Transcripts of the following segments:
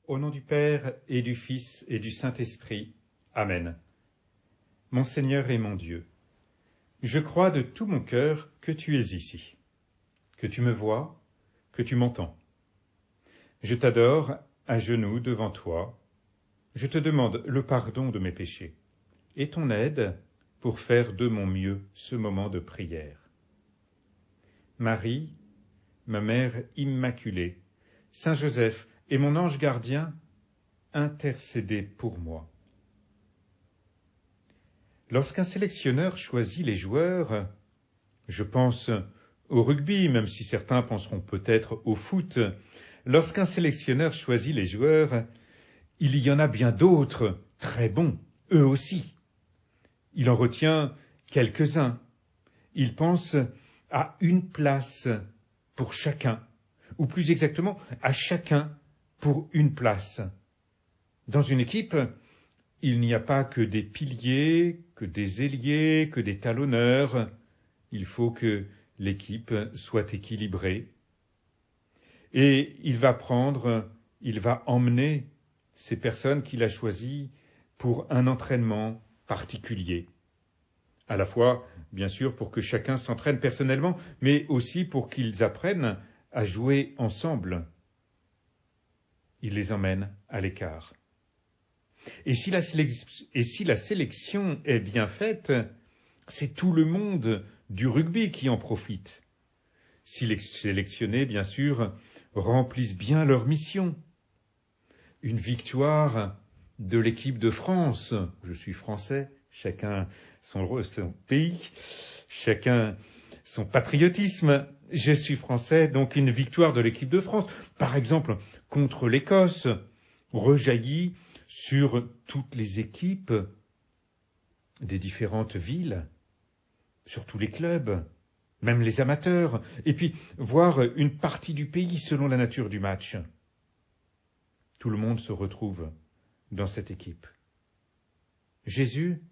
Au nom du Père et du Fils et du Saint-Esprit. Amen. Mon Seigneur et mon Dieu, je crois de tout mon cœur que tu es ici, que tu me vois, que tu m'entends. Je t'adore à genoux devant toi. Je te demande le pardon de mes péchés et ton aide pour faire de mon mieux ce moment de prière. Marie, ma mère immaculée, Saint Joseph et mon ange gardien, intercédez pour moi. Lorsqu'un sélectionneur choisit les joueurs, je pense au rugby, même si certains penseront peut-être au foot, lorsqu'un sélectionneur choisit les joueurs, il y en a bien d'autres, très bons, eux aussi. Il en retient quelques-uns. Il pense à une place pour chacun, ou plus exactement, à chacun pour une place. Dans une équipe, il n'y a pas que des piliers, que des ailiers, que des talonneurs. Il faut que l'équipe soit équilibrée. Et il va emmener ces personnes qu'il a choisies pour un entraînement particulier. À la fois, bien sûr, pour que chacun s'entraîne personnellement, mais aussi pour qu'ils apprennent à jouer ensemble. Il les emmène à l'écart. Et si la sélection est bien faite, c'est tout le monde du rugby qui en profite. Si les sélectionnés, bien sûr, remplissent bien leur mission. Une victoire de l'équipe de France, je suis français, chacun son pays, chacun son patriotisme, je suis français, donc une victoire de l'équipe de France, par exemple contre l'Écosse, rejaillit sur toutes les équipes des différentes villes, sur tous les clubs, même les amateurs, et puis voir une partie du pays selon la nature du match. Tout le monde se retrouve dans cette équipe. Jésus,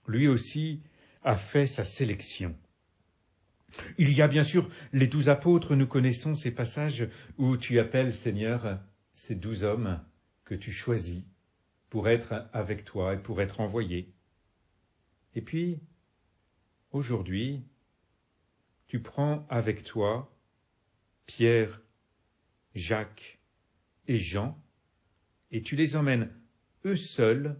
lui aussi, a fait sa sélection. Il y a bien sûr les 12 apôtres, nous connaissons ces passages où tu appelles, Seigneur, ces 12 hommes que tu choisis pour être avec toi et pour être envoyés. Et puis, aujourd'hui, tu prends avec toi Pierre, Jacques et Jean, et tu les emmènes eux seuls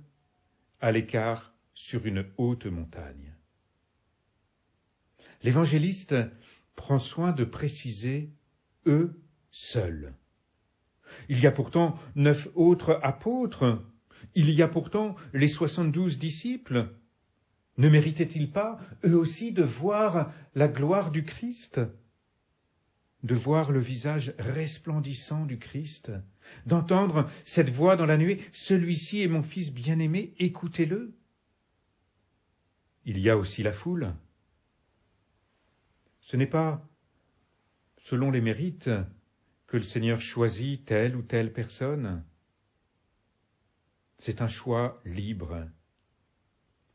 à l'écart sur une haute montagne. L'évangéliste prend soin de préciser « eux seuls ». Il y a pourtant 9 autres apôtres, il y a pourtant les 72 disciples. Ne méritaient-ils pas, eux aussi, de voir la gloire du Christ, de voir le visage resplendissant du Christ, d'entendre cette voix dans la nuée « Celui-ci est mon Fils bien-aimé, écoutez-le ». Il y a aussi la foule. Ce n'est pas selon les mérites que le Seigneur choisit telle ou telle personne. C'est un choix libre.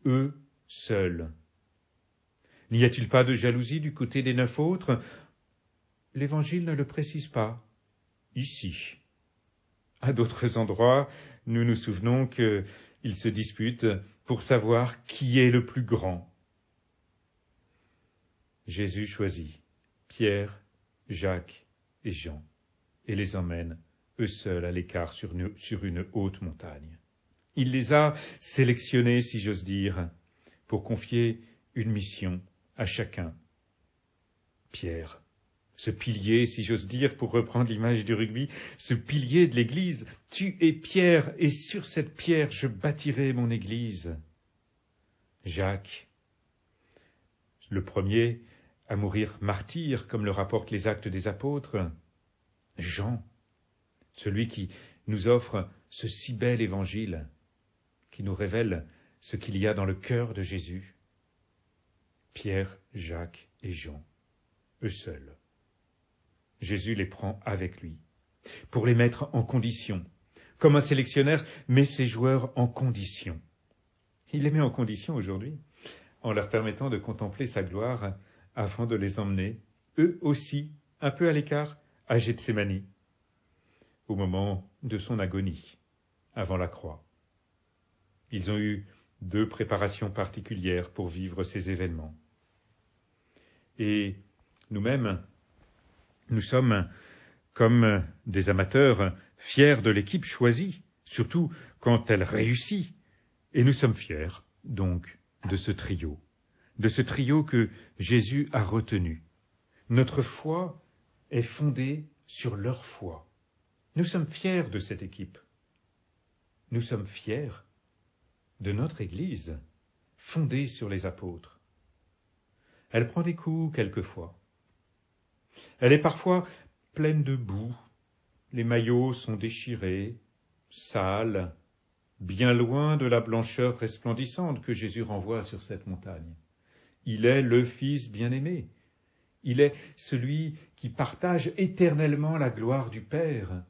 Eux seuls. N'y a-t-il pas de jalousie du côté des 9 autres ? L'Évangile ne le précise pas. Ici. À d'autres endroits, nous nous souvenons qu'ils se disputent pour savoir qui est le plus grand. Jésus choisit Pierre, Jacques et Jean et les emmène, eux seuls, à l'écart sur une haute montagne. Il les a sélectionnés, si j'ose dire, pour confier une mission à chacun. Pierre, ce pilier, si j'ose dire, pour reprendre l'image du rugby, ce pilier de l'Église, tu es Pierre, et sur cette pierre je bâtirai mon Église. Jacques, le premier à mourir martyr, comme le rapportent les Actes des Apôtres. Jean, celui qui nous offre ce si bel évangile, qui nous révèle ce qu'il y a dans le cœur de Jésus. Pierre, Jacques et Jean, eux seuls. Jésus les prend avec lui, pour les mettre en condition. Comme un sélectionneur met ses joueurs en condition. Il les met en condition aujourd'hui, en leur permettant de contempler sa gloire, afin de les emmener, eux aussi, un peu à l'écart, à Gethsémani. au moment de son agonie, avant la croix. Ils ont eu 2 préparations particulières pour vivre ces événements. Et nous-mêmes, nous sommes comme des amateurs fiers de l'équipe choisie, surtout quand elle réussit. Et nous sommes fiers, donc, de ce trio que Jésus a retenu. Notre foi est fondée sur leur foi. Nous sommes fiers de cette équipe. Nous sommes fiers de notre Église, fondée sur les apôtres. Elle prend des coups quelquefois. Elle est parfois pleine de boue. Les maillots sont déchirés, sales, bien loin de la blancheur resplendissante que Jésus renvoie sur cette montagne. Il est le Fils bien-aimé. Il est celui qui partage éternellement la gloire du Père.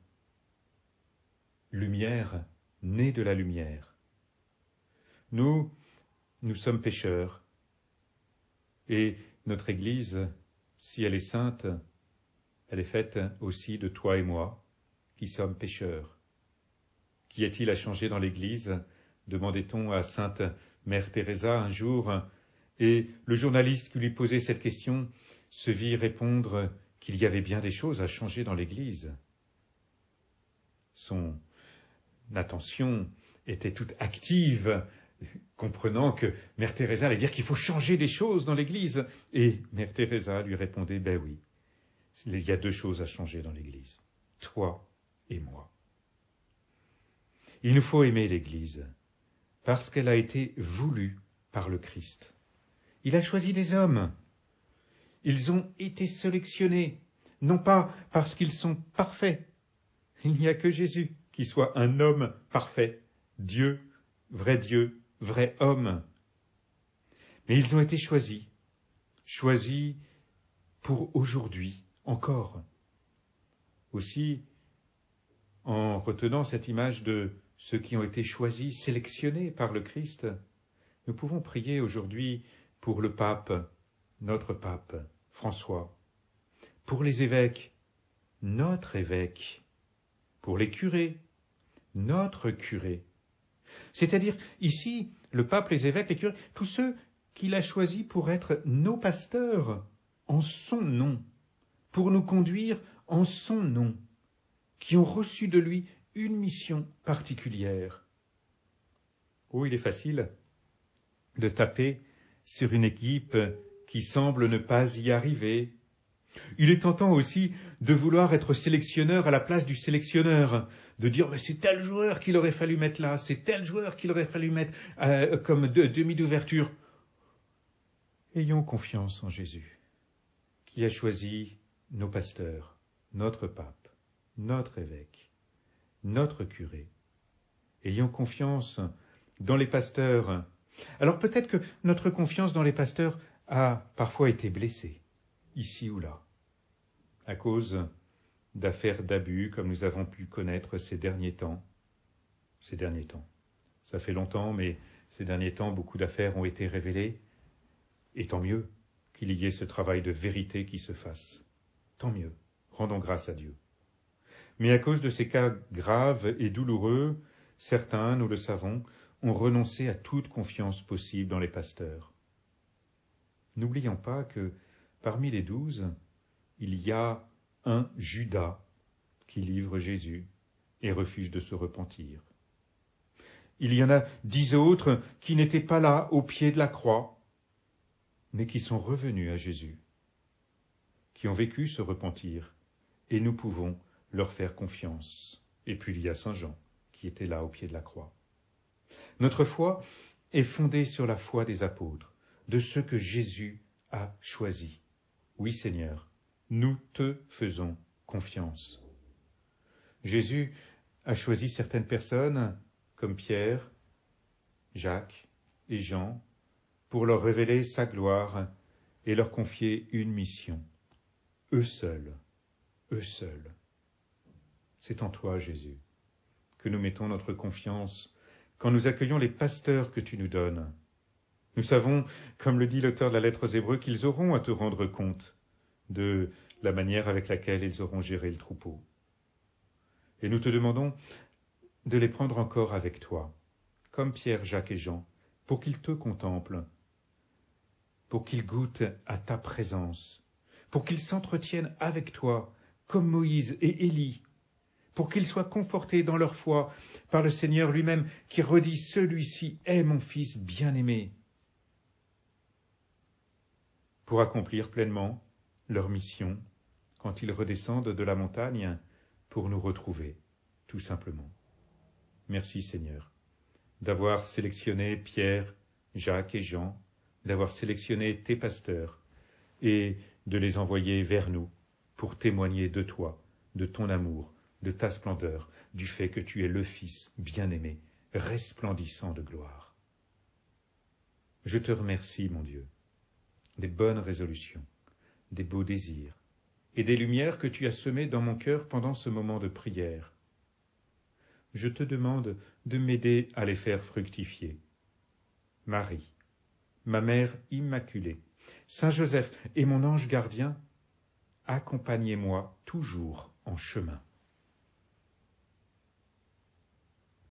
Lumière, née de la lumière. Nous sommes pécheurs. Et notre Église, si elle est sainte, elle est faite aussi de toi et moi, qui sommes pécheurs. Qu'y a-t-il à changer dans l'Église ? Demandait-on à sainte Mère Teresa un jour, et le journaliste qui lui posait cette question se vit répondre qu'il y avait bien des choses à changer dans l'Église. Son attention était toute active, comprenant que Mère Teresa allait dire qu'il faut changer des choses dans l'Église. Et Mère Teresa lui répondait, ben oui, il y a 2 choses à changer dans l'Église, toi et moi. Il nous faut aimer l'Église, parce qu'elle a été voulue par le Christ. Il a choisi des hommes. Ils ont été sélectionnés, non pas parce qu'ils sont parfaits. Il n'y a que Jésus qui soit un homme parfait, Dieu, vrai homme. Mais ils ont été choisis pour aujourd'hui, encore. Aussi, en retenant cette image de ceux qui ont été choisis, sélectionnés par le Christ, nous pouvons prier aujourd'hui pour le pape, notre pape, François, pour les évêques, notre évêque, pour les curés, notre curé. C'est-à-dire, ici, le pape, les évêques, les curés, tous ceux qu'il a choisis pour être nos pasteurs en son nom, pour nous conduire en son nom, qui ont reçu de lui une mission particulière. Oh, il est facile de taper sur une équipe qui semble ne pas y arriver. Il est tentant aussi de vouloir être sélectionneur à la place du sélectionneur, de dire mais c'est tel joueur qu'il aurait fallu mettre là, c'est tel joueur qu'il aurait fallu mettre comme demi d'ouverture. Ayons confiance en Jésus, qui a choisi nos pasteurs, notre pape, notre évêque, notre curé. Ayons confiance dans les pasteurs. Alors peut-être que notre confiance dans les pasteurs a parfois été blessée, ici ou là, à cause d'affaires d'abus comme nous avons pu connaître ces derniers temps. Ça fait longtemps, mais ces derniers temps, beaucoup d'affaires ont été révélées. Et tant mieux qu'il y ait ce travail de vérité qui se fasse. Tant mieux. Rendons grâce à Dieu. Mais à cause de ces cas graves et douloureux, certains, nous le savons, ont renoncé à toute confiance possible dans les pasteurs. N'oublions pas que parmi les 12, il y a un Judas qui livre Jésus et refuse de se repentir. Il y en a 10 autres qui n'étaient pas là au pied de la croix, mais qui sont revenus à Jésus, qui ont vécu ce repentir, et nous pouvons leur faire confiance. Et puis il y a Saint Jean, qui était là au pied de la croix. Notre foi est fondée sur la foi des apôtres, de ceux que Jésus a choisis. Oui, Seigneur, nous te faisons confiance. Jésus a choisi certaines personnes, comme Pierre, Jacques et Jean, pour leur révéler sa gloire et leur confier une mission. Eux seuls. C'est en toi, Jésus, que nous mettons notre confiance quand nous accueillons les pasteurs que tu nous donnes. Nous savons, comme le dit l'auteur de la lettre aux Hébreux, qu'ils auront à te rendre compte de la manière avec laquelle ils auront géré le troupeau. Et nous te demandons de les prendre encore avec toi, comme Pierre, Jacques et Jean, pour qu'ils te contemplent, pour qu'ils goûtent à ta présence, pour qu'ils s'entretiennent avec toi, comme Moïse et Élie, pour qu'ils soient confortés dans leur foi par le Seigneur lui-même, qui redit « Celui-ci est mon Fils bien-aimé », pour accomplir pleinement leur mission quand ils redescendent de la montagne pour nous retrouver, tout simplement. Merci Seigneur, d'avoir sélectionné Pierre, Jacques et Jean, d'avoir sélectionné tes pasteurs et de les envoyer vers nous pour témoigner de toi, de ton amour, de ta splendeur, du fait que tu es le Fils bien-aimé, resplendissant de gloire. Je te remercie, mon Dieu, des bonnes résolutions, des beaux désirs et des lumières que tu as semées dans mon cœur pendant ce moment de prière. Je te demande de m'aider à les faire fructifier. Marie, ma mère immaculée, Saint Joseph et mon ange gardien, accompagnez-moi toujours en chemin.